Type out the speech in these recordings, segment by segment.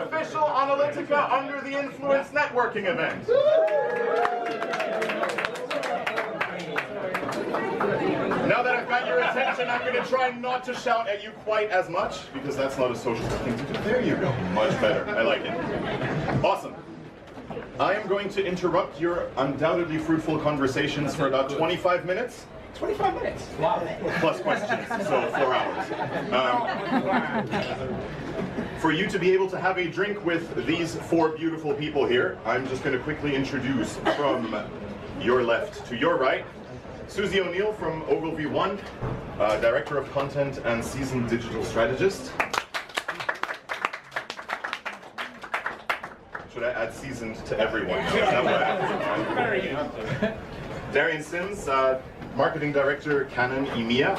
official Onalytica Under the Influence networking event. Now that I've got your attention, I'm going to try not to shout at you quite as much, because that's not a social thing to do. There you go. Much better. I like it. Awesome. I am going to interrupt your undoubtedly fruitful conversations for about 25 minutes. 25 minutes? Wow. Plus questions, so 4 hours. For you to be able to have a drink with these 4 beautiful people here, I'm just going to quickly introduce from your left to your right, Susie O'Neill from Ogilvy One, Director of Content and Seasoned Digital Strategist. Should I add seasoned to everyone? No, is that what happens? Very good. Darian Sims, Marketing Director, Canon EMEA.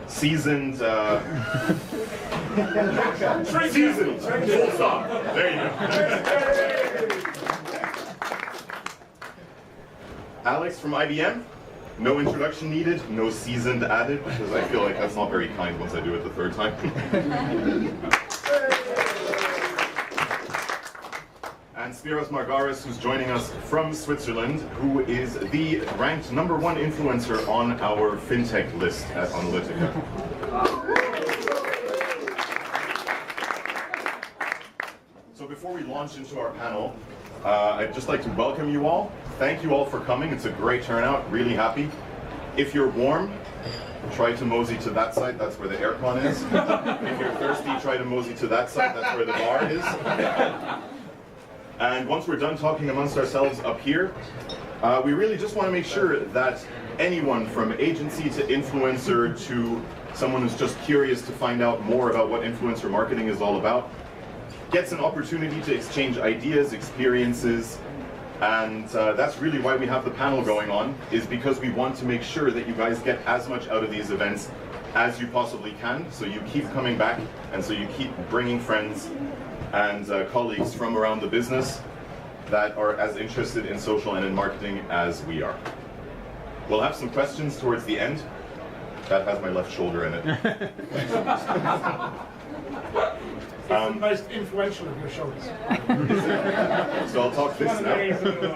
Seasoned, seasoned, full stop. There you go. Alex from IBM. No introduction needed, no seasoned added, because I feel like that's not very kind once I do it the 3rd time. And Spiros Margaris, who's joining us from Switzerland, who is the ranked #1 influencer on our fintech list at Onalytica. So before we launch into our panel, I'd just like to welcome you all. Thank you all for coming. It's a great turnout, really happy. If you're warm, try to mosey to that side, that's where the aircon is. If you're thirsty, try to mosey to that side, that's where the bar is. And once we're done talking amongst ourselves up here, we really just want to make sure that anyone from agency to influencer to someone who's just curious to find out more about what influencer marketing is all about, gets an opportunity to exchange ideas, experiences, and that's really why we have the panel going on, is because we want to make sure that you guys get as much out of these events as you possibly can, so you keep coming back, and so you keep bringing friends and colleagues from around the business that are as interested in social and in marketing as we are. We'll have some questions towards the end. That has my left shoulder in it. It's the most influential of your shoulders. So I'll talk this now.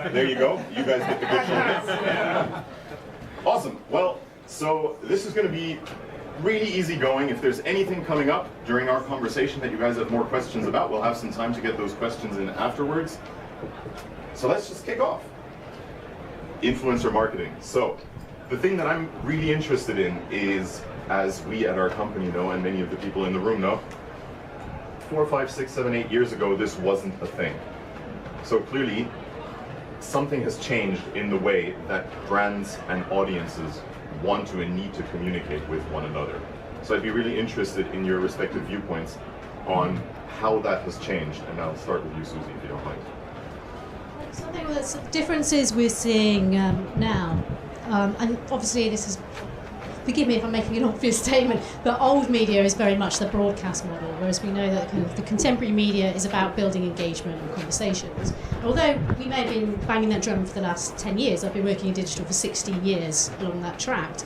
There you go. You guys get the good shoulders. Awesome. Well, so this is going to be really easy going. If there's anything coming up during our conversation that you guys have more questions about, we'll have some time to get those questions in afterwards. So let's just kick off. Influencer marketing. So the thing that I'm really interested in is, as we at our company know, and many of the people in the room know, 4, 5, 6, 7, 8 years ago, this wasn't a thing. So clearly, something has changed in the way that brands and audiences want to and need to communicate with one another. So I'd be really interested in your respective viewpoints on how that has changed. And I'll start with you, Susie, if you don't mind. So I think the differences we're seeing now, and obviously this is, forgive me if I'm making an obvious statement, but old media is very much the broadcast model, whereas we know that kind of the contemporary media is about building engagement and conversations. Although we may have been banging that drum for the last 10 years, I've been working in digital for 16 years along that track.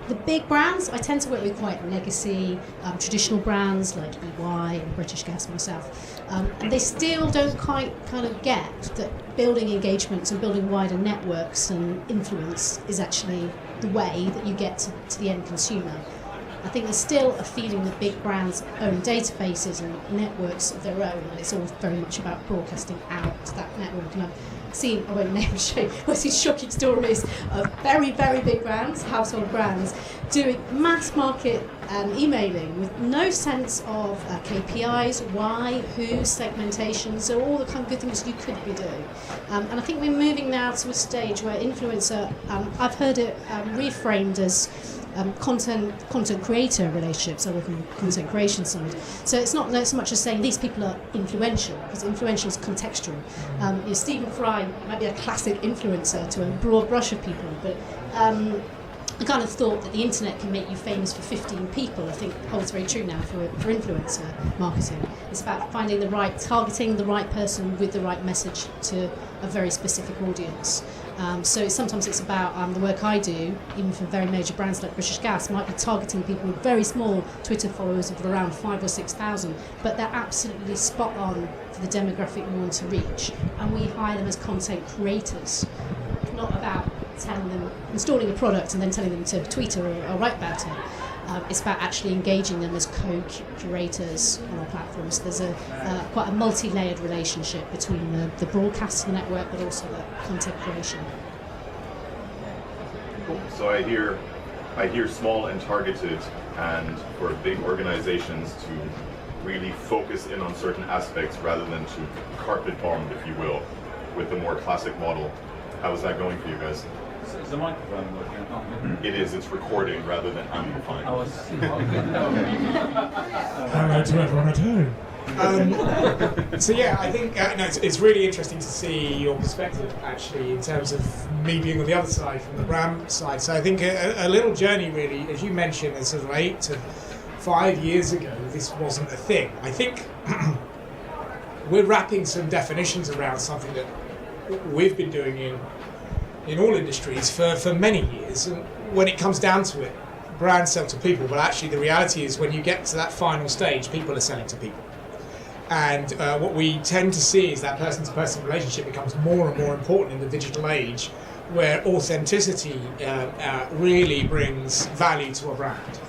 The big brands, I tend to work with quite legacy, traditional brands like EY and British Gas myself. And they still don't quite kind of get that building engagements and building wider networks and influence is actually the way that you get to the end consumer. I think there's still a feeling that big brands own databases and networks of their own, and it's all very much about broadcasting out to that network. And I've seen, I won't name shame, I've seen shocking stories of very, very big brands, household brands, doing mass market emailing with no sense of KPIs, why, who, segmentation, so all the kind of good things you could be doing. And I think we're moving now to a stage where influencer, I've heard it reframed as content creator relationships. I work on the content creation side. So it's not so much as saying these people are influential, because influential is contextual. Stephen Fry might be a classic influencer to a broad brush of people, but I kind of thought that the internet can make you famous for 15 people. I think holds very true now for influencer marketing. It's about targeting the right person with the right message to a very specific audience. So sometimes it's about the work I do, even for very major brands like British Gas, might be targeting people with very small Twitter followers of around 5,000 or 6,000, but they're absolutely spot on for the demographic we want to reach. And we hire them as content creators, not about telling them, installing a product and then telling them to tweet or write about it. It's about actually engaging them as co-curators on our platforms. There's quite a multi-layered relationship between the broadcasting network, but also the content creation. Cool. So I hear small and targeted, and for big organizations to really focus in on certain aspects rather than to carpet bomb, if you will, with the more classic model. How is that going for you guys? Is the microphone working? It is. It's recording rather than amplifying. Hello to everyone at home. So yeah, I think no, it's really interesting to see your perspective actually in terms of me being on the other side, from the brand side. So I think a little journey really, as you mentioned, is sort of 8 to 5 years ago, this wasn't a thing. I think we're wrapping some definitions around something that we've been doing in all industries for many years, and when it comes down to it, brands sell to people, but actually the reality is when you get to that final stage, people are selling to people. And what we tend to see is that person-to-person relationship becomes more and more important in the digital age, where authenticity really brings value to a brand.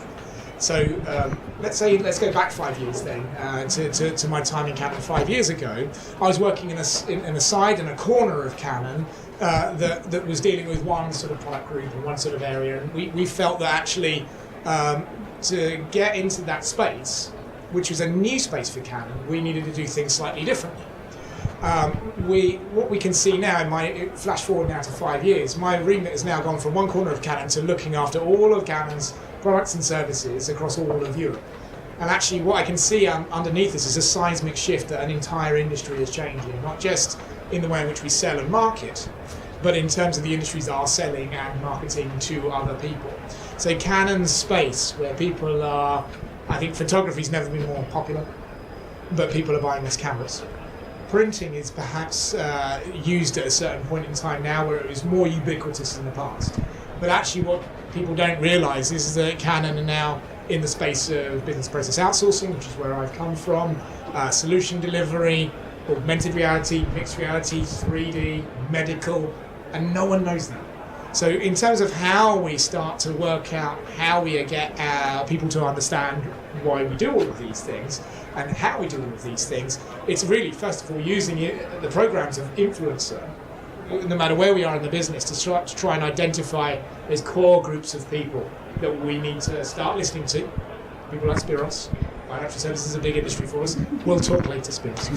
So let's go back 5 years then to my time in Canon 5 years ago. I was working in a side and a corner of Canon that was dealing with one sort of product group and one sort of area, and we felt that actually to get into that space, which was a new space for Canon, we needed to do things slightly differently. What we can see now, flash forward now to 5 years, my remit has now gone from one corner of Canon to looking after all of Canon's products and services across all of Europe. And actually what I can see underneath this is a seismic shift that an entire industry is changing, not just in the way in which we sell and market, but in terms of the industries that are selling and marketing to other people. So Canon's space, where people are, I think photography's never been more popular, but people are buying less cameras. Printing is perhaps used at a certain point in time now where it was more ubiquitous in the past. But actually what people don't realise is that Canon are now in the space of business process outsourcing, which is where I've come from, solution delivery, augmented reality, mixed reality, 3D, medical, and no one knows that. So in terms of how we start to work out how we get people to understand why we do all of these things and how we do all of these things, it's really, first of all, using the programs of influencer, no matter where we are in the business, to try and identify those core groups of people that we need to start listening to. People like Spiros. Financial services is a big industry for us. We'll talk later, Spiros.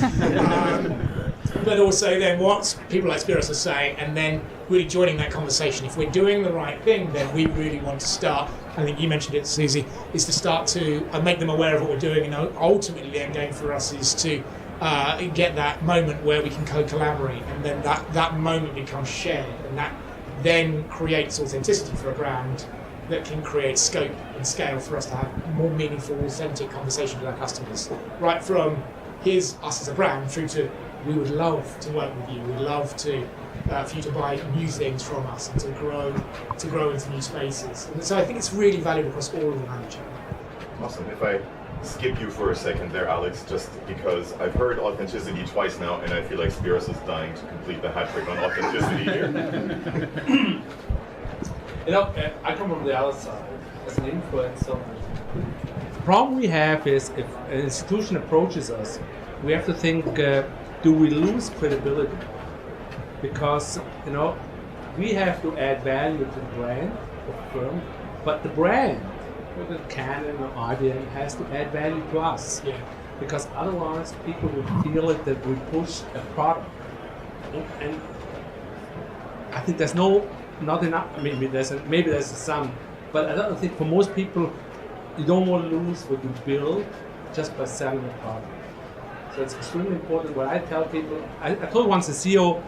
But also then what people like Spiros are saying, and then really joining that conversation. If we're doing the right thing, then we really want to start, I think you mentioned it, Susie, is to start to make them aware of what we're doing, and ultimately the end game for us is to get that moment where we can co-collaborate, and then that moment becomes shared, and that then creates authenticity for a brand that can create scope and scale for us to have more meaningful, authentic conversations with our customers. Right from here's us as a brand through to we would love to work with you, we'd love to for you to buy new things from us and to grow into new spaces. And so I think it's really valuable across all of the value chain. Awesome. If I skip you for a second there, Alex, just because I've heard authenticity twice now, and I feel like Spiros is dying to complete the hat trick on authenticity here. You know, I come from the other side as an influencer. The problem we have is if an institution approaches us, we have to think, do we lose credibility? Because, you know, we have to add value to the brand of the firm, but the brand, whether Canon or IBM, has to add value to us. Yeah. Because otherwise people will feel it that we push a product. And I think there's not enough. I mean, maybe there's some, but I don't think for most people, you don't want to lose what you build just by selling a product. So it's extremely important. What I tell people, I told once the CEO,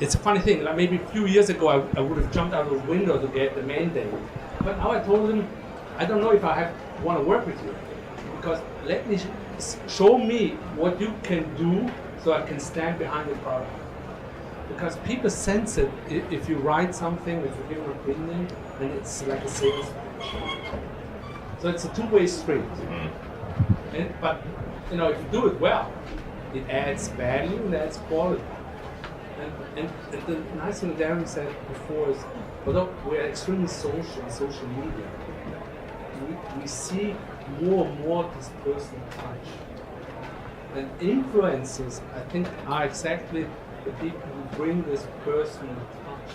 it's a funny thing, like maybe a few years ago I would have jumped out of the window to get the mandate. But now I told them, I don't know if I want to work with you, because let me show me what you can do so I can stand behind the product. because people sense it if you write something, if you give an opinion, then it's like a sales pitch. So it's a two-way street. But if you do it well, it adds value and adds quality. And the nice thing Darian said before is, although we're extremely social media, we see more and more this personal touch. And influencers, I think, are exactly the people who bring this personal touch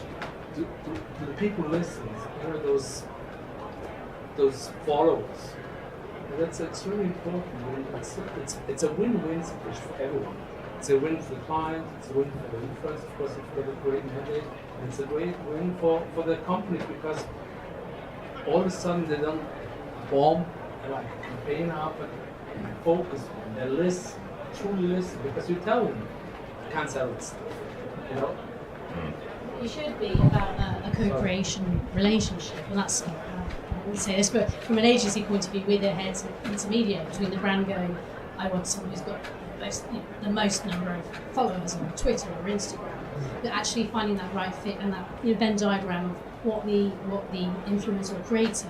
to the people who listen, those followers. And that's extremely important. It's a win-win situation for everyone. It's a win for the client, it's a win for the influencer, of course, it's got a great mandate, and it's a great win for the company, because all of a sudden they don't bomb like a campaign up and focus on their list, truly listen, because you tell them you can't sell it stuff, You should be about a co-creation relationship, and that's, I wouldn't say this, but from an agency point of view, we're the heads of intermediate between the brand going, I want someone who's got the most number of followers on Twitter or Instagram, but actually finding that right fit and that Venn diagram of what the influencer or creator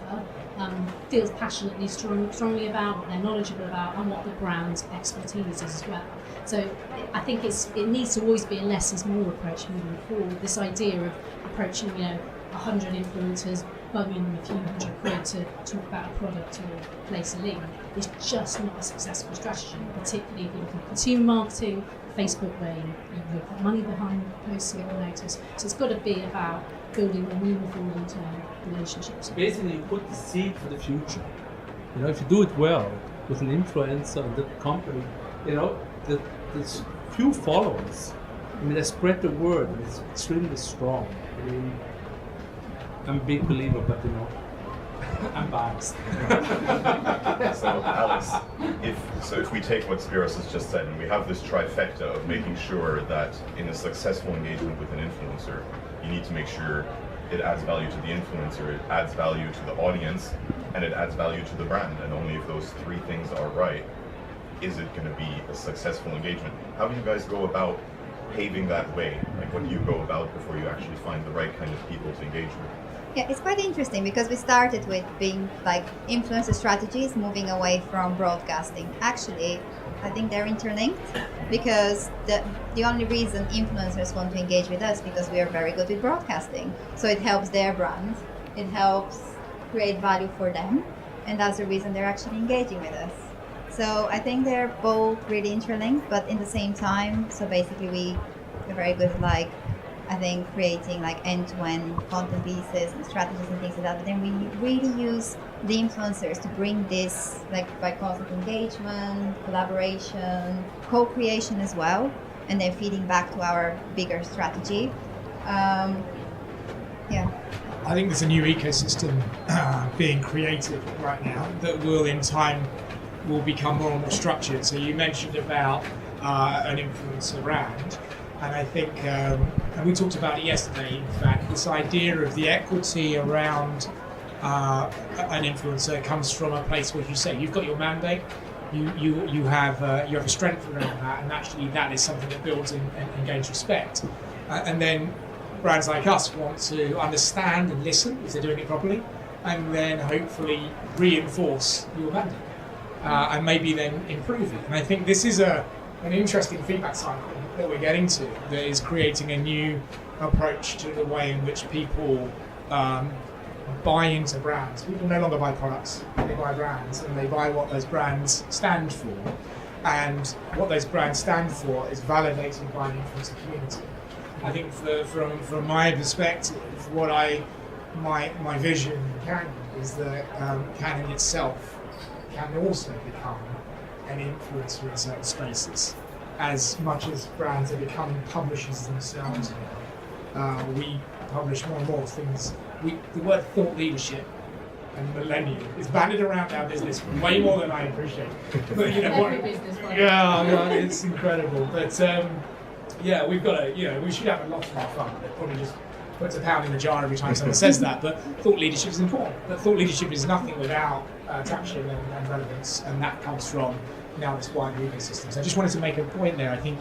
feels passionately, strongly about, what they're knowledgeable about, and what the brand's expertise is as well. So I think it needs to always be a less is more approach moving forward. This idea of approaching 100 influencers, bugging them a few hundred quid to talk about a product or place a link is just not a successful strategy, particularly if you're looking at consumer marketing, Facebook, where you put money behind posts and notice. So it's got to be about building a meaningful long-term relationships. Basically, you put the seed for the future. If you do it well with an influencer and the company, the few followers, they spread the word. It's extremely strong. I'm a big believer, but I'm biased. So Alex, if we take what Spiros has just said, and we have this trifecta of making sure that in a successful engagement with an influencer, you need to make sure it adds value to the influencer, it adds value to the audience, and it adds value to the brand. And only if those three things are right, is it going to be a successful engagement. How do you guys go about paving that way? Like, what do you go about before you actually find the right kind of people to engage with? Yeah, it's quite interesting because we started with being like influencer strategies, moving away from broadcasting. Actually, I think they're interlinked, because the only reason influencers want to engage with us because we are very good with broadcasting. So it helps their brand, it helps create value for them, and that's the reason they're actually engaging with us. So I think they're both really interlinked, but in the same time, so basically we're very good at I think creating end-to-end content pieces and strategies and things like that, but then we really use the influencers to bring this by constant engagement, collaboration, co-creation as well, and then feeding back to our bigger strategy. I think there's a new ecosystem being created right now that will become more and more structured. So you mentioned about an influencer brand. And I think, and we talked about it yesterday, in fact, this idea of the equity around an influencer comes from a place where you say you've got your mandate, you have a strength around that, and actually that is something that builds and gains respect. And then brands like us want to understand and listen if they're doing it properly, and then hopefully reinforce your mandate, and maybe then improve it. And I think this is an interesting feedback cycle that we're getting to, that is creating a new approach to the way in which people buy into brands. People no longer buy products, they buy brands, and they buy what those brands stand for. And what those brands stand for is validated by an influencer community. I think from my perspective, my vision in Canon is that Canon itself can also become an influencer in certain spaces. As much as brands are becoming publishers themselves now, we publish more and more things. The word thought leadership and millennium is banded around our business way more than I appreciate. But it's incredible. But we've got to, we should have a lot more fun. It probably just puts a pound in the jar every time someone says that. But thought leadership is important. But thought leadership is nothing without traction and relevance, and that comes from now this wider ecosystem. So I just wanted to make a point there. I think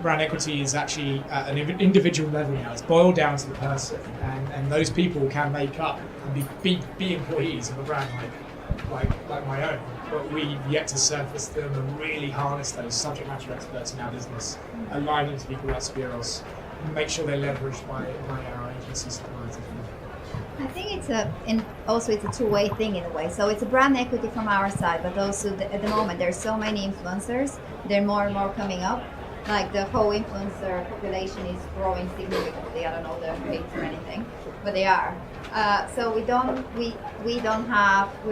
brand equity is actually at an individual level now. It's boiled down to the person, and those people can make up and be employees of a brand like my own. But we've yet to surface them and really harness those subject matter experts in our business, align them to people like Spiros, and make sure they're leveraged by our agency suppliers. I think it's a two-way thing in a way. So it's a brand equity from our side, but also at the moment there's so many influencers. There are more and more coming up. Like the whole influencer population is growing significantly. I don't know the rate or anything, but they are. So we're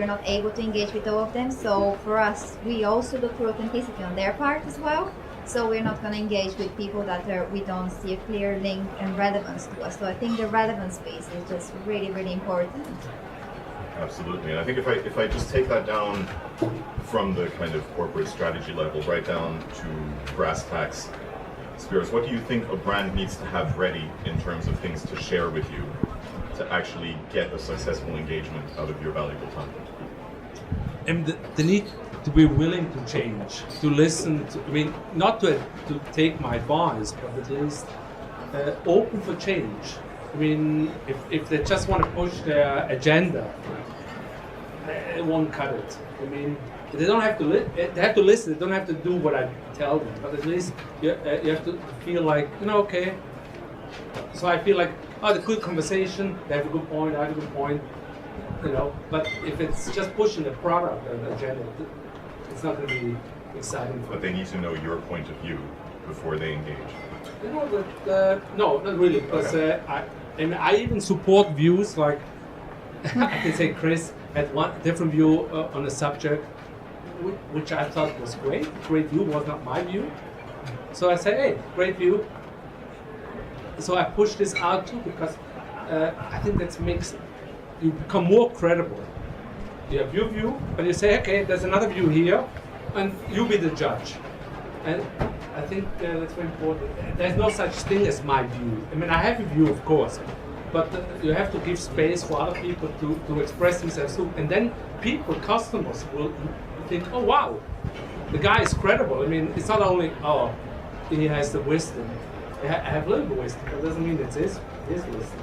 not able to engage with all of them. So for us, we also look for authenticity on their part as well. So we're not going to engage with people that we don't see a clear link and relevance to us. So I think the relevance piece is just really, really important. Absolutely, and I think if I just take that down from the kind of corporate strategy level right down to brass tacks, Spiros, what do you think a brand needs to have ready in terms of things to share with you to actually get a successful engagement out of your valuable time? And the need to be willing to change, to listen, not to take my advice, but at least open for change. If they just want to push their agenda, it won't cut it. They don't have to. They have to listen. They don't have to do what I tell them. But at least you have to feel like, okay. So I feel like, the good conversation. They have a good point. I have a good point. But if it's just pushing the product or the agenda, it's not going to be exciting. But they need to know your point of view before they engage. No, not really. Because I even support views like I can say Chris had one different view on a subject, which I thought was great. Great view was not my view. So I say, hey, great view. So I push this out too because I think that makes you become more credible. You have your view, and you say, okay, there's another view here, and you be the judge. And I think that's very important. There's no such thing as my view. I have a view, of course, but you have to give space for other people to express themselves too. And then customers will think, oh wow, the guy is credible. It's not only, he has the wisdom. I have a little bit of wisdom, but it doesn't mean it's his wisdom.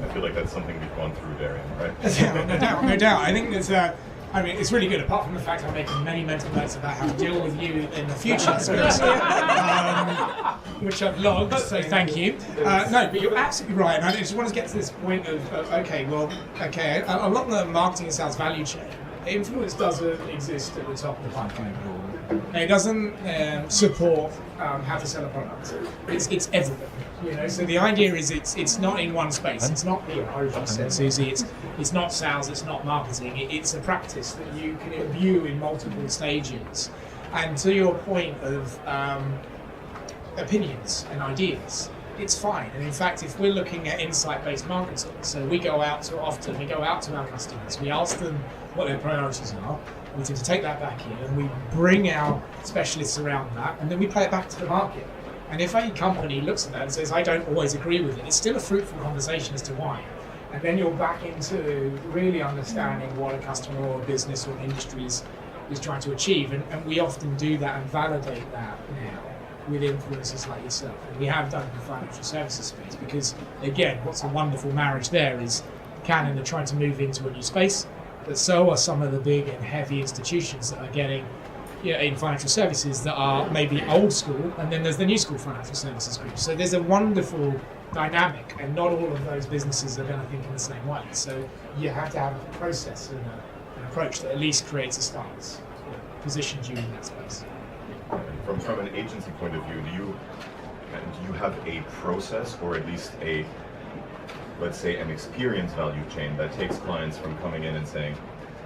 I feel like that's something we've gone through, Darian, right? Yeah, no doubt. I think it's it's really good, apart from the fact I'm making many mental notes about how to deal with you in the future, which I've logged, so thank you. No, but you're absolutely right, and I just want to get to this point of a lot of the marketing and sales value chain, influence doesn't exist at the top of the pipeline. It doesn't support how to sell a product. It's everything. So the idea is it's not in one space. It's not PR, as you said, Susie. It's not sales. It's not marketing. It's a practice that you can imbue in multiple stages. And to your point of opinions and ideas, it's fine. And in fact, if we're looking at insight-based marketing, so we go out to our customers, we ask them what their priorities are. We tend to take that back in and we bring our specialists around that, and then we play it back to the market. And if a company looks at that and says, I don't always agree with it, it's still a fruitful conversation as to why. And then you're back into really understanding what a customer or a business or an industry is trying to achieve. And we often do that and validate that now with influencers like yourself. And we have done in the financial services space because, again, what's a wonderful marriage there is Canon are trying to move into a new space, but so are some of the big and heavy institutions that are getting in financial services that are maybe old school, and then there's the new school financial services group. So there's a wonderful dynamic, and not all of those businesses are going to think in the same way. So you have to have a process and an approach that at least creates a stance, positions you in that space. From an agency point of view, do you have a process, or at least let's say an experience value chain that takes clients from coming in and saying,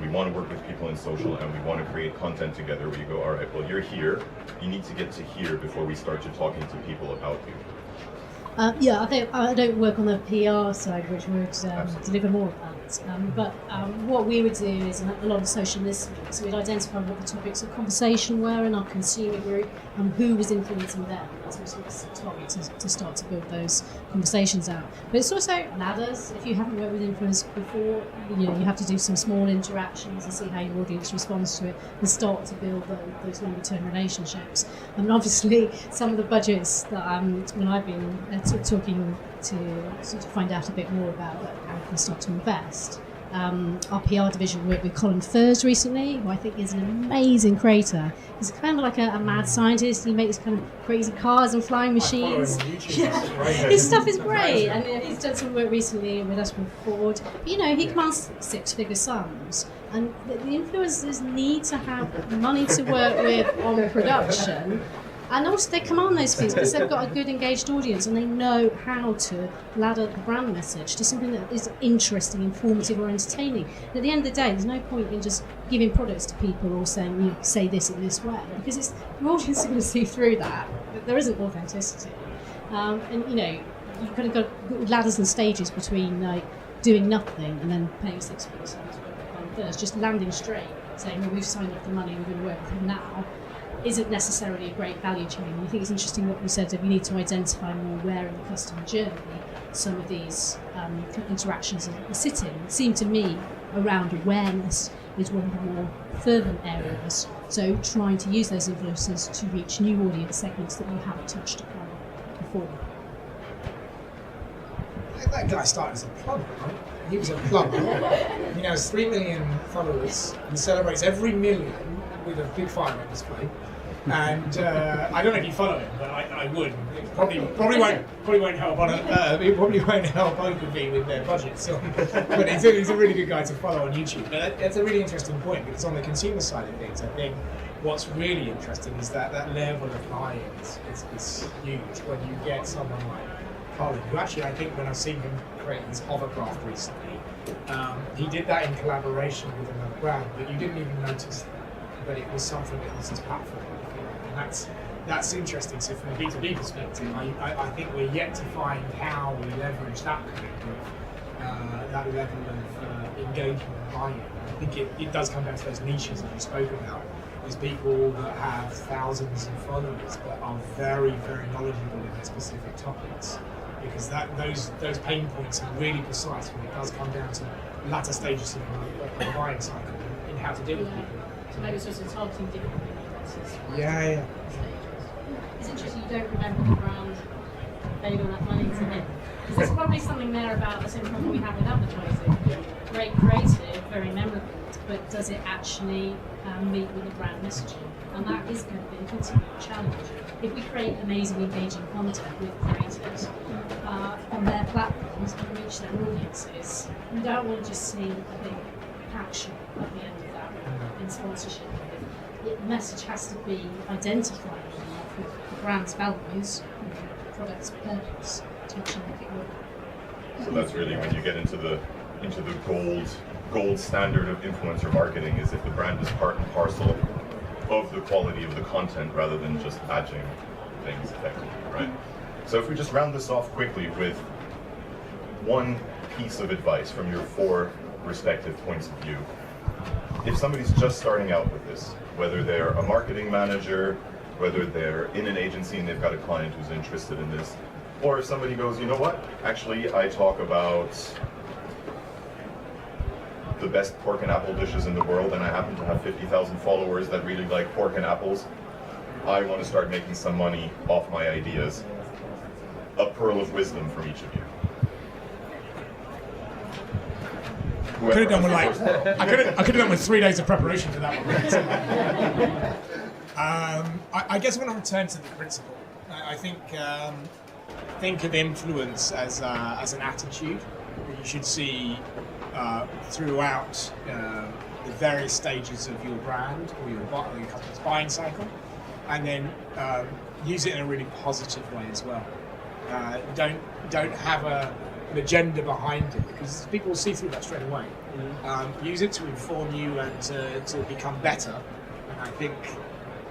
we want to work with people in social and we want to create content together, where you go, all right, well, you're here, you need to get to here before we start to talking to people about you? I think I don't work on the PR side, which would deliver more of that. it. But what we would do is a lot of social listening. So we'd identify what the topics of conversation were in our consumer group and who was influencing them as we sort of target to start to build those conversations out. But it's also ladders. If you haven't worked with influencers before, you have to do some small interactions and see how your audience responds to it and start to build those longer term relationships. And obviously, some of the budgets that when I've been talking to sort of find out a bit more about how we can start to invest. Our PR division worked with Colin Furze recently, who I think is an amazing creator. He's kind of like a mad scientist. He makes kind of crazy cars and flying machines. His stuff is great, and he's done some work recently with us with Ford. But, he commands six-figure sums, and the influencers need to have money to work with on production. And also they command those fees because they've got a good engaged audience and they know how to ladder the brand message to something that is interesting, informative or entertaining. And at the end of the day, there's no point in just giving products to people or saying, you say this in this way, because your audience is going to see through that. There isn't authenticity. You've kind of got ladders and stages between doing nothing and then paying 6 figures first, just landing straight, saying, well, we've signed up the money, we're going to work with him now, isn't necessarily a great value chain. And I think it's interesting what you said, that we need to identify more where in the customer journey some of these interactions are sitting. It seemed to me around awareness is one of the more fervent areas. So trying to use those influencers to reach new audience segments that you haven't touched upon before. That guy started as a plumber, right? He was a plumber. He now has 3 million followers. He celebrates every million with a big firework display. And I don't know if you follow him, but I would. It probably won't help on it probably won't help Ogilvy with their budgets. So, but he's a really good guy to follow on YouTube. But that's a really interesting point, because on the consumer side of things, I think what's really interesting is that level of buy-in is huge when you get someone like Colin, who actually, I think when I've seen him create his hovercraft recently, he did that in collaboration with another brand, but you didn't even notice that it was something that was his platform. And that's interesting. So from a B2B perspective, I think we're yet to find how we leverage that kind of that level of engagement and buy-in. I think it does come down to those niches that you spoke about. There's people that have thousands of followers but are very, very knowledgeable in their specific topics, because those pain points are really precise when it does come down to latter stages of the buying cycle in how to deal with people. So maybe it's just targeting different audiences. Yeah. It's interesting you don't remember the brand paid all that money to him. Because there's probably something there about the same problem we have with advertising. Great creative, very memorable, but does it actually meet with the brand messaging? And that is going to be a continual challenge. If we create amazing, engaging content with creators on their platforms and reach their audiences, we don't want to just see a big action at the end of that in sponsorship. The message has to be identified with the brand's values and the product's purpose to actually make it work. So that's really when you get into the gold standard of influencer marketing, is if the brand is part and parcel of the quality of the content rather than just badging things effectively, right? So if we just round this off quickly with one piece of advice from your 4 respective points of view. If somebody's just starting out with this, whether they're a marketing manager, whether they're in an agency and they've got a client who's interested in this, or if somebody goes, you know what, actually I talk about the best pork and apple dishes in the world and I happen to have 50,000 followers that really like pork and apples, I want to start making some money off my ideas. A pearl of wisdom from each of you. I could have done with 3 days of preparation for that one. I guess I want to return to the principle. I think of influence as an attitude that you should see throughout the various stages of your brand or your customer's buying cycle, and then use it in a really positive way as well. Don't have an agenda behind it, because people will see through that straight away. Use it to inform you and to become better, and I think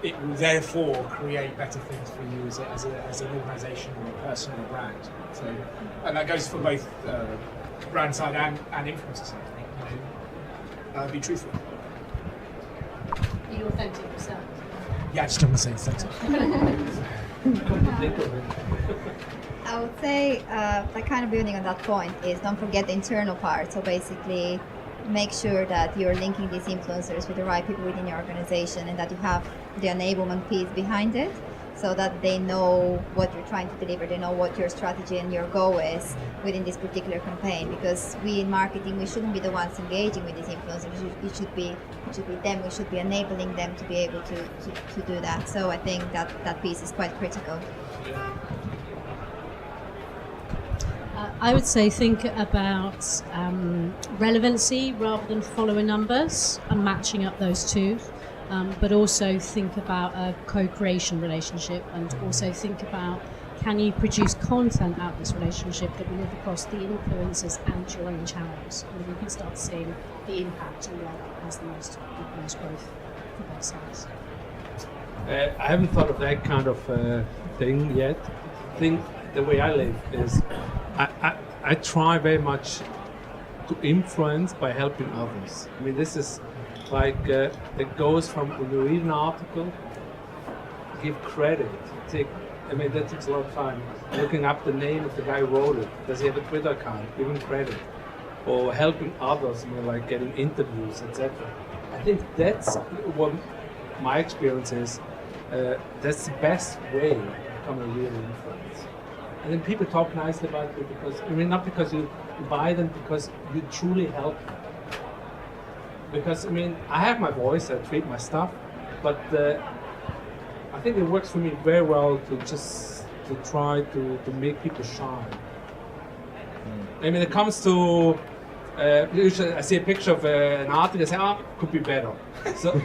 it will therefore create better things for you as an organisation or a person or a brand. So, and that goes for both brand side and influencer side. Be truthful. Are you authentic yourself? Yeah, I just don't want to say authentic. I would say, like kind of building on that point, is don't forget the internal part. So basically, make sure that you're linking these influencers with the right people within your organization, and that you have the enablement piece behind it, so that they know what you're trying to deliver, they know what your strategy and your goal is within this particular campaign. Because we in marketing, we shouldn't be the ones engaging with these influencers. It should be them. We should be enabling them to be able to do that. So I think that piece is quite critical. I would say think about relevancy rather than follower numbers and matching up those two. But also think about a co-creation relationship, and also think about, can you produce content out of this relationship that will live across the influencers and your own channels, and then you can start seeing the impact and where that has the most growth for both sides. I haven't thought of that kind of thing yet. I think the way I live is I try very much to influence by helping others. I mean, this is like it goes from when you read an article, give credit. That takes a lot of time. Looking up the name of the guy who wrote it. Does he have a Twitter account? Give him credit. Or helping others, like getting interviews, etc. I think that's what my experience is. That's the best way to become a real influence. And then people talk nicely about you because, not because you buy them, because you truly help them. Because I have my voice, I tweet my stuff, but I think it works for me very well to try to make people shine. It comes to usually I see a picture of an article, I say, could be better. So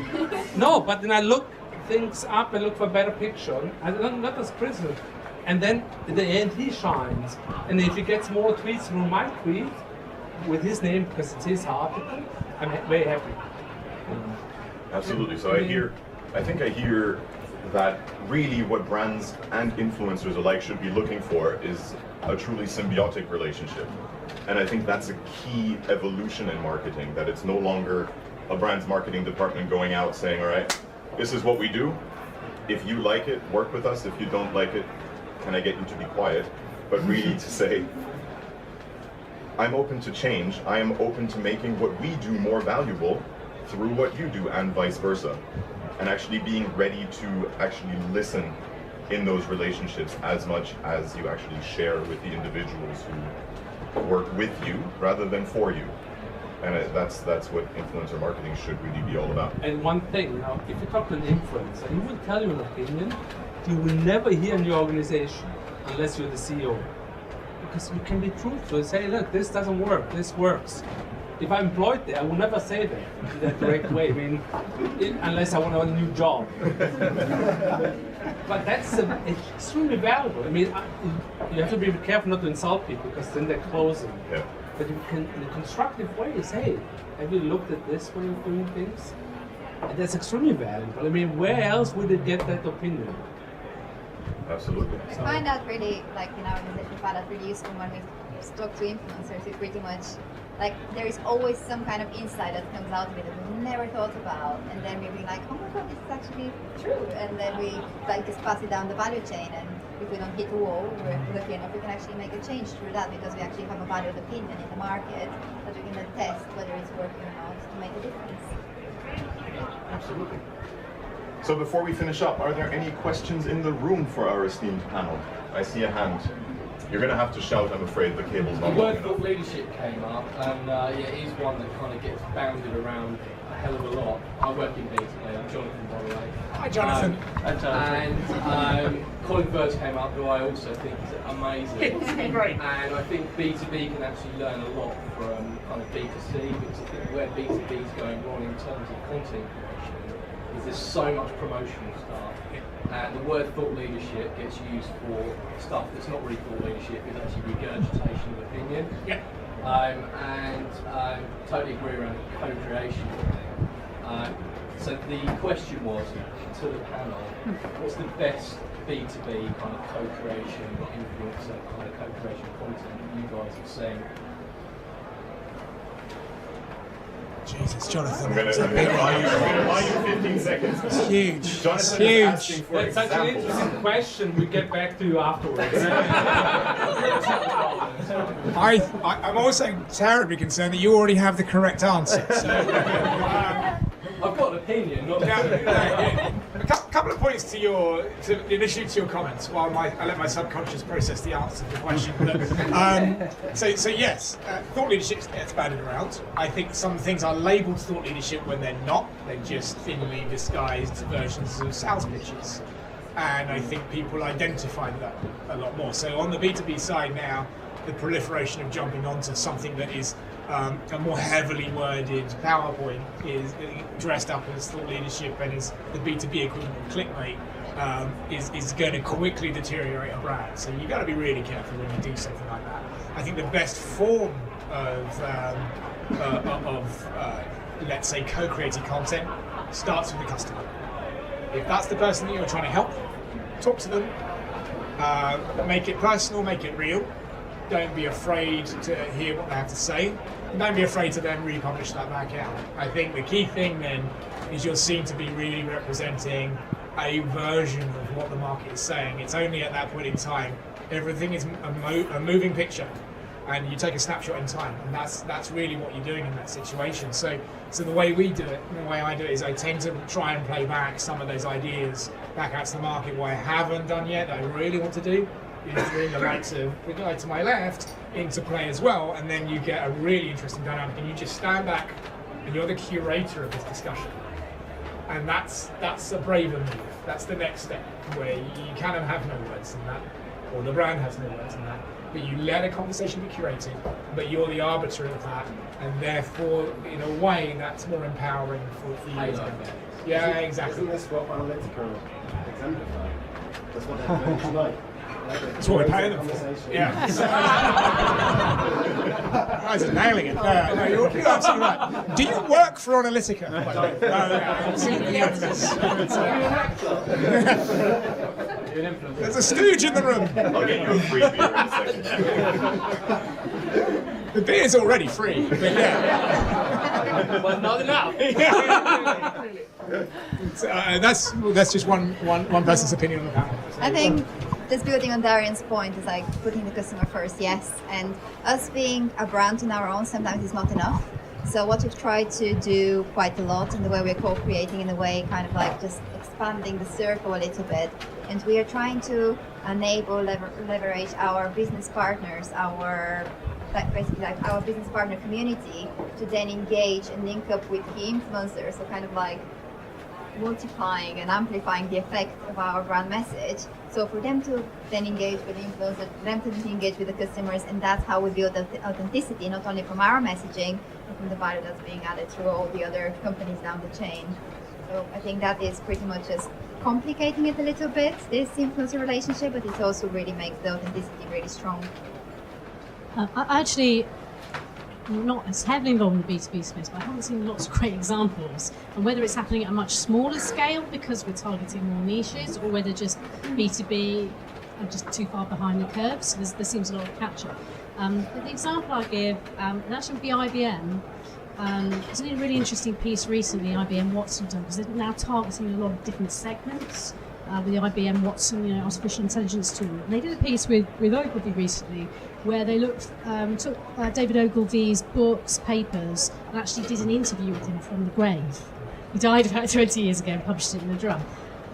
no, but then I look things up and look for a better picture. Not as criticism. And then at the end he shines. And if he gets more tweets through my tweet with his name because it's his article, I'm very happy. Absolutely. So I think I hear that really what brands and influencers alike should be looking for is a truly symbiotic relationship. And I think that's a key evolution in marketing, that it's no longer a brand's marketing department going out saying, all right, this is what we do. If you like it, work with us. If you don't like it, can I get you to be quiet? But really to say, I'm open to change. I am open to making what we do more valuable through what you do, and vice versa. And actually being ready to actually listen in those relationships as much as you actually share with the individuals who work with you rather than for you. And that's what influencer marketing should really be all about. And one thing, if you talk to an influencer, he will tell you an opinion you will never hear in your organization unless you're the CEO. Because you can be truthful and say, look, this doesn't work, this works. If I'm employed there, I will never say that in that direct way. Unless I want a new job. But that's extremely valuable. You have to be careful not to insult people because then they're closing. Yeah. But you can, in a constructive way, say, hey, have you looked at this way of doing things? And that's extremely valuable. Where else would they get that opinion? Absolutely. I find that really, in our organization, find that really useful when we talk to influencers. We pretty much, there is always some kind of insight that comes out of it that we never thought about, and then we'll be like, oh my god, this is actually true, and then we just pass it down the value chain, and if we don't hit a wall, we're lucky enough we can actually make a change through that, because we actually have a valued opinion in the market that we can then test whether it's working or not to make a difference. Absolutely. So before we finish up, are there any questions in the room for our esteemed panel? I see a hand. You're going to have to shout, I'm afraid, the cable's not The word long enough. thought leadership came up, and it is one that kind of gets bounded around a hell of a lot. I work in B2B, I'm Jonathan, by the way. Hi, Jonathan. And Colin first came up, who I also think is amazing. Great. And I think B2B can actually learn a lot from kind of B2C, because I think where B2B is going wrong in terms of content creation is there's so much promotional stuff. And the word thought leadership gets used for stuff that's not really thought leadership, it's actually regurgitation of opinion. Yeah. And totally agree around co-creation. So the question was to the panel, what's the best B2B kind of co-creation, influencer kind of co-creation content that you guys have seen? Jesus, Jonathan. I'm gonna buy you 15 seconds. It's huge. Jonathan It's is huge. asking for It's such an examples. interesting question. We get back to you afterwards. I'm also terribly concerned that you already have the correct answer. So, I've got an opinion, not a couple of points initially to your comments while I let my subconscious process the answer to the question. But, so yes, thought leadership gets banded around. I think some things are labelled thought leadership when they're not. They're just thinly disguised versions of sales pitches. And I think people identify that a lot more. So on the B2B side now, the proliferation of jumping onto something that is a more heavily worded PowerPoint is dressed up as thought leadership and is the B2B equivalent of clickbait is going to quickly deteriorate a brand. So you've got to be really careful when you do something like that. I think the best form of let's say co-created content starts with the customer. If that's the person that you're trying to help, talk to them, make it personal, make it real. Don't be afraid to hear what they have to say. Don't be afraid to then republish that back out. I think the key thing then is you're seen to be really representing a version of what the market is saying. It's only at that point in time, everything is a moving picture, and you take a snapshot in time, and that's really what you're doing in that situation. So the way we do it, the way I do it, is I tend to try and play back some of those ideas back out to the market. What I haven't done yet, that I really want to do, is bring the likes of the guy to my left into play as well, and then you get a really interesting dynamic, and you just stand back and you're the curator of this discussion. And that's a braver move. That's the next step, where you kind of have no words in that, or the brand has no words in that, but you let a conversation be curated, but you're the arbiter of that, and therefore, in a way, that's more empowering for you. Yeah, exactly. Isn't this what Onalytica exemplify? That's what they're doing tonight. That's what we're paying them for. Yeah. Guys are nailing it. No, you're absolutely right. Do you work for Onalytica? I've seen the evidence. There's a stooge in the room. I'll get you a free beer in a second. The beer's already free, but yeah. but not enough. That's just one person's opinion on the panel. I think just building on Darian's point is like putting the customer first, yes. And us being a brand on our own sometimes is not enough. So what we've tried to do quite a lot in the way we're co-creating, in a way kind of like just expanding the circle a little bit. And we are trying to enable, leverage our business partners, our business partner community to then engage and link up with key influencers. So kind of like multiplying and amplifying the effect of our brand message. So for them to then engage with the influencers, for them to engage with the customers, and that's how we build authenticity, not only from our messaging, but from the value that's being added through all the other companies down the chain. So I think that is pretty much just complicating it a little bit, this influencer relationship, but it also really makes the authenticity really strong. I actually not as heavily involved in the B2B space, but I haven't seen lots of great examples. And whether it's happening at a much smaller scale because we're targeting more niches, or whether just B2B are just too far behind the curve, so there seems a lot of catch-up. But the example I give, and actually would be IBM. There's a really interesting piece recently IBM Watson done, because they're now targeting a lot of different segments with the IBM Watson, artificial intelligence tool. And they did a piece with Ogilvy recently, where they took David Ogilvy's books, papers, and actually did an interview with him from the grave. He died about 20 years ago and published it in a drum.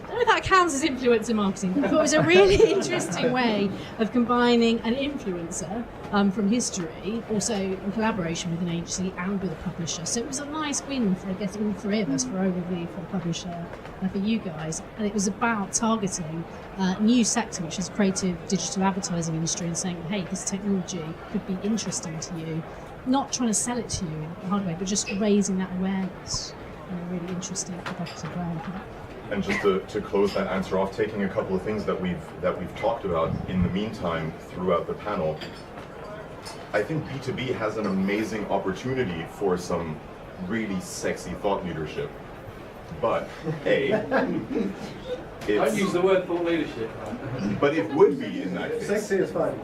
I don't know if that counts as influencer marketing, but I thought it was a really interesting way of combining an influencer from history, also in collaboration with an agency and with a publisher. So it was a nice win for, I guess, all three of us, for Ogilvy, for the publisher, and for you guys. And it was about targeting a new sector, which is creative digital advertising industry, and saying, hey, this technology could be interesting to you. Not trying to sell it to you in a hard way, but just raising that awareness in a really interesting, provocative way. And just to close that answer off, taking a couple of things that we've talked about in the meantime throughout the panel, I think B2B has an amazing opportunity for some really sexy thought leadership. But A, Don't use the word thought leadership. But it would be in that case. Sexy is fine.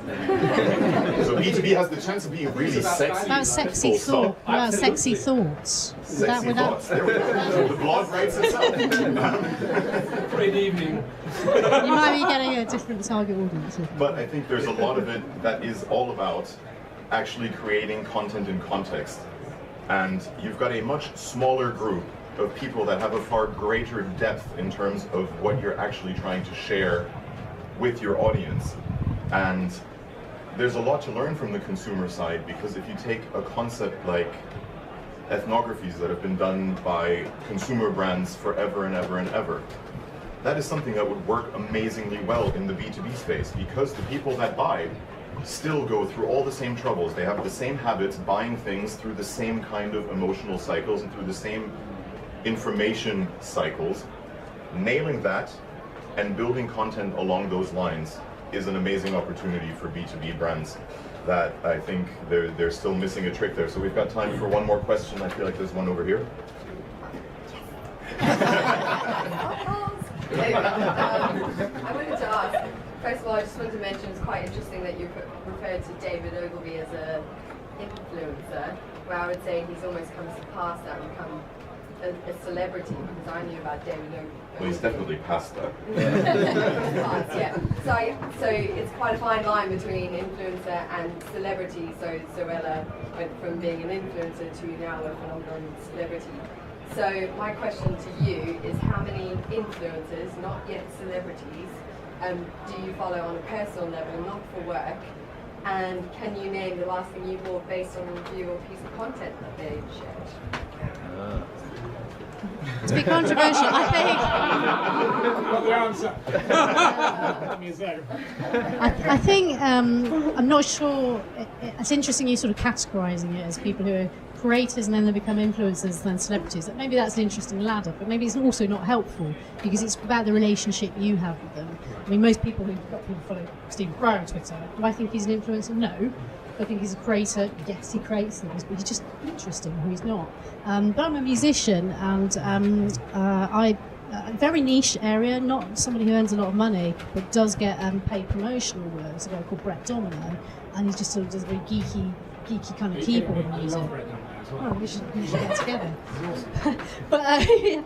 So B2B has the chance of being really sexy. About sexy thought. About sexy thoughts. Is that Sexy without? thoughts. There we go. The blog writes itself. Good evening. You might be getting a different target audience. But I think there's a lot of it that is all about actually creating content in context. And you've got a much smaller group of people that have a far greater depth in terms of what you're actually trying to share with your audience. And there's a lot to learn from the consumer side, because if you take a concept like ethnographies that have been done by consumer brands forever and ever and ever, that is something that would work amazingly well in the B2B space, because the people that buy still go through all the same troubles. They have the same habits, buying things through the same kind of emotional cycles and through the same information cycles. Nailing that and building content along those lines is an amazing opportunity for B2B brands that I think they're still missing a trick there. So we've got time for one more question. I feel like there's one over here. I wanted to ask, first of all, I just wanted to mention it's quite interesting that you referred to David Ogilvy as an influencer, where I would say he's almost come to pass that and become a celebrity, because I knew about David Ogilvy. Well, he's definitely past that. Yeah. So it's quite a fine line between influencer and celebrity. So Zoella went from being an influencer to now a phenomenon celebrity. So my question to you is, how many influencers, not yet celebrities, do you follow on a personal level, not for work? And can you name the last thing you bought based on a review or piece of content that they shared? It's a bit controversial, I Got the answer. Give me a second. think. I think I'm not sure. It's interesting you sort of categorising it as people who are creators and then they become influencers, then celebrities. Maybe that's an interesting ladder, but maybe it's also not helpful, because it's about the relationship you have with them. I mean, most people follow Stephen Fry on Twitter. Do I think he's an influencer? No. I think he's a creator. Yes, he creates things, but he's just interesting, or he's not. But I'm a musician, and a very niche area, not somebody who earns a lot of money, but does get paid promotional work. It's a guy called Brett Domino, and he just sort of does very geeky kind of keyboard music. Oh, we should get together. But I'd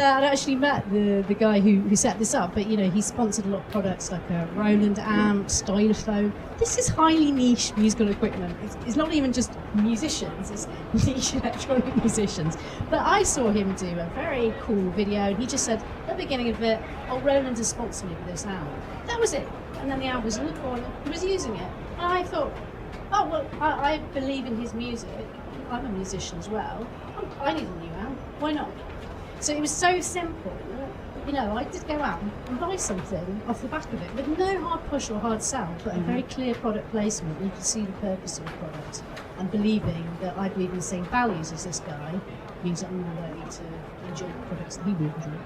actually met the guy who set this up. But he sponsored a lot of products like a Roland amp, stylophone. This is highly niche musical equipment. It's not even just musicians; it's niche electronic musicians. But I saw him do a very cool video, and he just said at the beginning of it, "Oh, Roland has sponsored me for this amp." That was it. And then the amp was in the corner. He was using it, and I thought, "Oh well, I believe in his music. I'm a musician as well. I need a new amp. Why not?" So it was so simple. I did go out and buy something off the back of it, with no hard push or hard sell, but a very clear product placement. You could see the purpose of the product, and believing that I believe in the same values as this guy means that I'm more likely to enjoy the products that he will enjoy.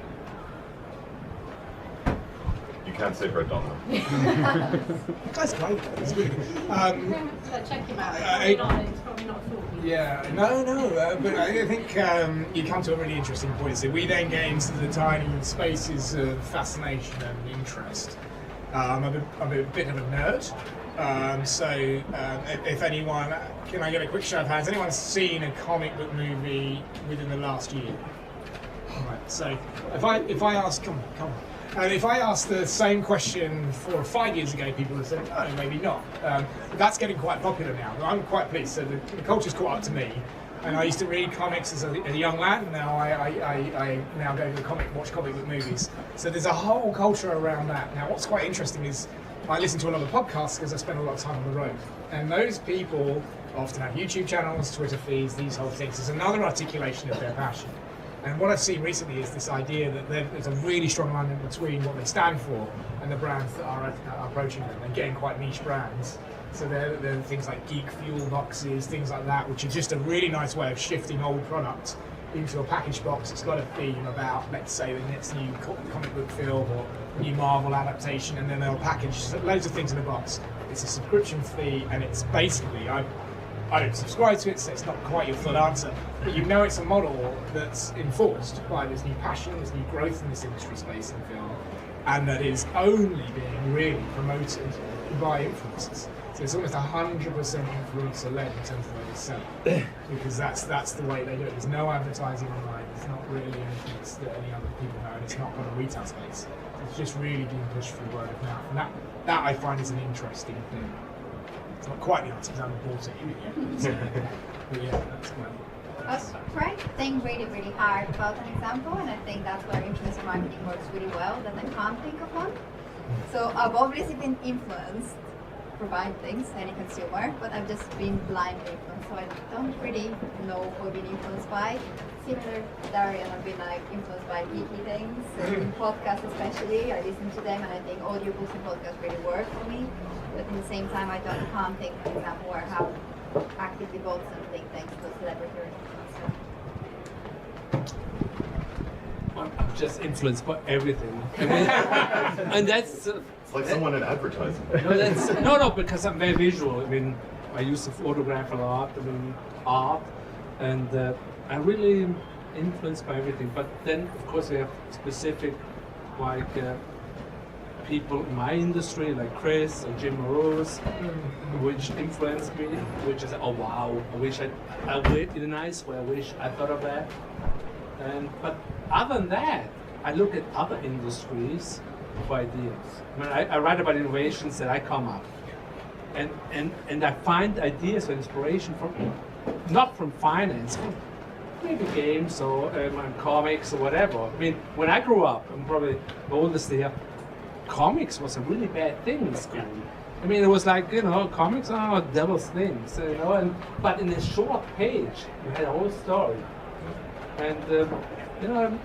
You can't say Brett Domino. That's great. That's really good. Check him out. It's probably not talking. Yeah, no, but I think you come to a really interesting point. So we then get into the tiny spaces of fascination and interest. I'm a bit of a nerd. So if anyone, can I get a quick show of hands? Anyone seen a comic book movie within the last year? All right. So if I ask, come on. And if I asked the same question 4 or 5 years ago, people would have said, "Oh, maybe not." But that's getting quite popular now. I'm quite pleased. So the culture's caught up to me. And I used to read comics as a young lad, and now I now go to watch comic book movies. So there's a whole culture around that. Now, what's quite interesting is I listen to a lot of podcasts because I spend a lot of time on the road. And those people often have YouTube channels, Twitter feeds, these whole things. There's another articulation of their passion. And what I've seen recently is this idea that there's a really strong alignment between what they stand for and the brands that are approaching them, and getting quite niche brands. So there are things like geek fuel boxes, things like that, which are just a really nice way of shifting old products into a packaged box. It's got a theme about, let's say, the next new comic book film or new Marvel adaptation, and then they'll package loads of things in a box. It's a subscription fee, and it's basically, I don't subscribe to it, so it's not quite your full answer. But it's a model that's enforced by this new passion, this new growth in this industry space in film. and that is only being really promoted by influencers. So it's almost 100% influencer-led in terms of the way they sell it, because that's the way they do it. There's no advertising online. It's not really anything that any other people know, and it's not got a retail space. It's just really being pushed through word of mouth, and that I find is an interesting thing. It's not quite the answer because I haven't bought it yet. But yeah, that's my. I was trying to think really, really hard about an example, and I think that's where influencer marketing works really well, that I can't think of one. So I've obviously been influenced, provide things, any consumer, but I've just been blindly influenced, so I don't really know who I've been influenced by. Similar to Darian, I've been like influenced by geeky things, in podcasts especially. I listen to them, and I think audiobooks and podcasts really work for me. But at the same time, I can't think of an example where I have actively bought something thanks to a celebrity or influencer. I'm just influenced by everything. I mean, and that's... It's like someone in advertising. No, because I'm very visual. I mean, I used to photograph a lot, art, and I'm really influenced by everything. But then, of course, we have specific, like, people in my industry, like Chris and Jim Morose, which influenced me, which is, oh wow, I wish in a nice way, I wish I thought of that. But other than that, I look at other industries for ideas. I mean, I write about innovations that I come up, and I find ideas or inspiration from, not from finance, from maybe games or comics or whatever. I mean, when I grew up, I'm probably the oldest here, comics was a really bad thing in school. I mean, it was like, comics are devil's things, but in a short page, you had a whole story. And,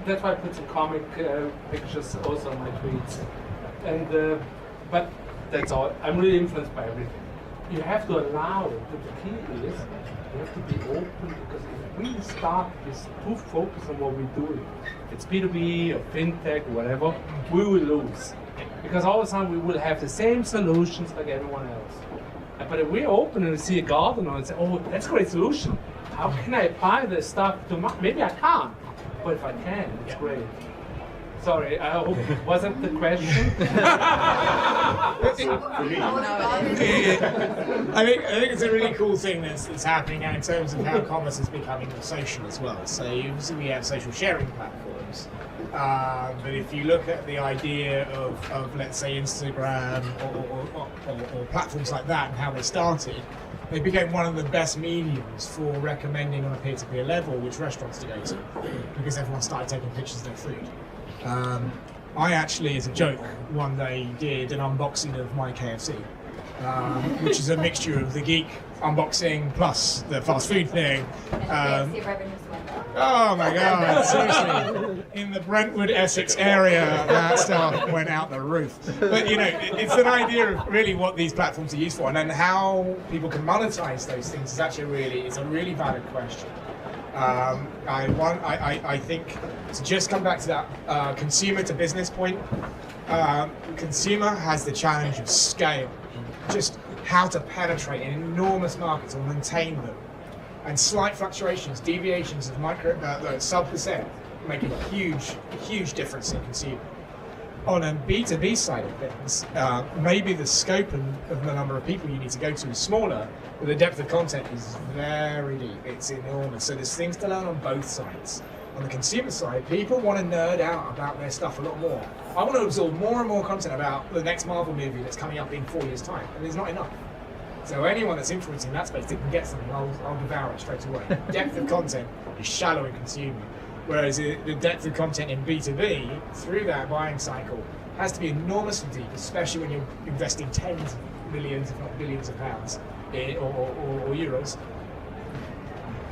that's why I put some comic pictures also on my tweets. And, but that's all. I'm really influenced by everything. You have to allow it, but the key is you have to be open, because if we start this too focus on what we're doing, it's B2B or Fintech or whatever, we will lose. Because all of a sudden we will have the same solutions like everyone else. But if we're open and we see a gardener and say, oh, that's a great solution. How can I apply this stuff to maybe I can't, but if I can, it's great. Sorry, I hope it wasn't the question. I think it's a really cool thing that's happening now in terms of how commerce is becoming more social as well. So obviously we have social sharing platforms, but if you look at the idea of let's say Instagram or platforms like that and how they started, they became one of the best mediums for recommending on a peer-to-peer level which restaurants to go to, because everyone started taking pictures of their food. I actually, as a joke, one day did an unboxing of my KFC, which is a mixture of the geek unboxing plus the fast food thing. KFC revenues went up. Oh my God, seriously. In the Brentwood, Essex area, that stuff went out the roof. But it's an idea of really what these platforms are used for, and then how people can monetize those things is actually it's a really valid question. I think to just come back to that consumer to business point, consumer has the challenge of scale, just how to penetrate an enormous market or maintain them, and slight fluctuations, deviations of sub% make a huge difference in consumer. On a B2B side of things, maybe the scope of the number of people you need to go to is smaller, but the depth of content is very deep. It's enormous. So there's things to learn on both sides. On the consumer side, people want to nerd out about their stuff a lot more. I want to absorb more and more content about the next Marvel movie that's coming up in 4 years' time, and there's not enough. So anyone that's influencing that space that can get something, I'll devour it straight away. Depth of content is shallow in consumer. Whereas the depth of content in B2B, through that buying cycle, has to be enormously deep, especially when you're investing tens of millions, if not billions of pounds or euros.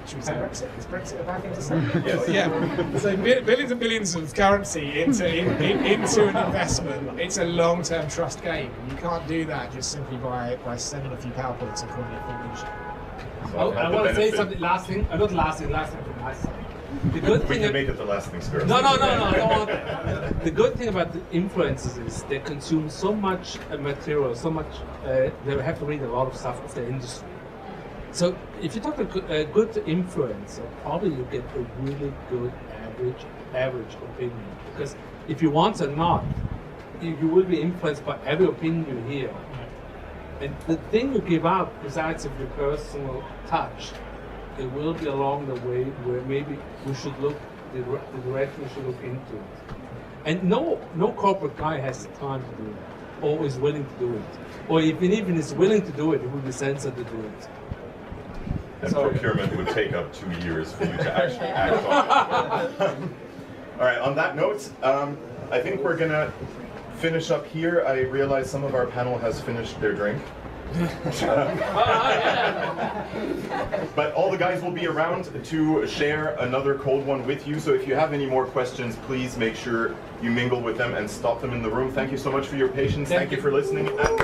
Should we say Brexit? Is Brexit a bad thing to say? Yes. Yeah. So billions and billions of currency into an investment. It's a long-term trust game. You can't do that just simply by sending a few PowerPoints and calling it thought leadership. I want to say something, last thing from my side. The good We thing can make it the last thing, Spiros. No, I don't want that. The good thing about the influencers is they consume so much material, so much, they have to read a lot of stuff of the industry. So if you talk to a good influencer, probably you get a really good average opinion. Because if you want or not, you will be influenced by every opinion you hear. And the thing you give up, besides of your personal touch, it will be along the way where maybe we should look, the direction we should look into it. And no corporate guy has the time to do it, or is willing to do it. Or even is willing to do it, it will be censored to do it. And procurement would take up 2 years for you to actually act on it. All right, on that note, I think we're gonna finish up here. I realize some of our panel has finished their drink. But all the guys will be around to share another cold one with you. So if you have any more questions, please make sure you mingle with them and stop them in the room. Thank you so much for your patience. Thank you for listening. And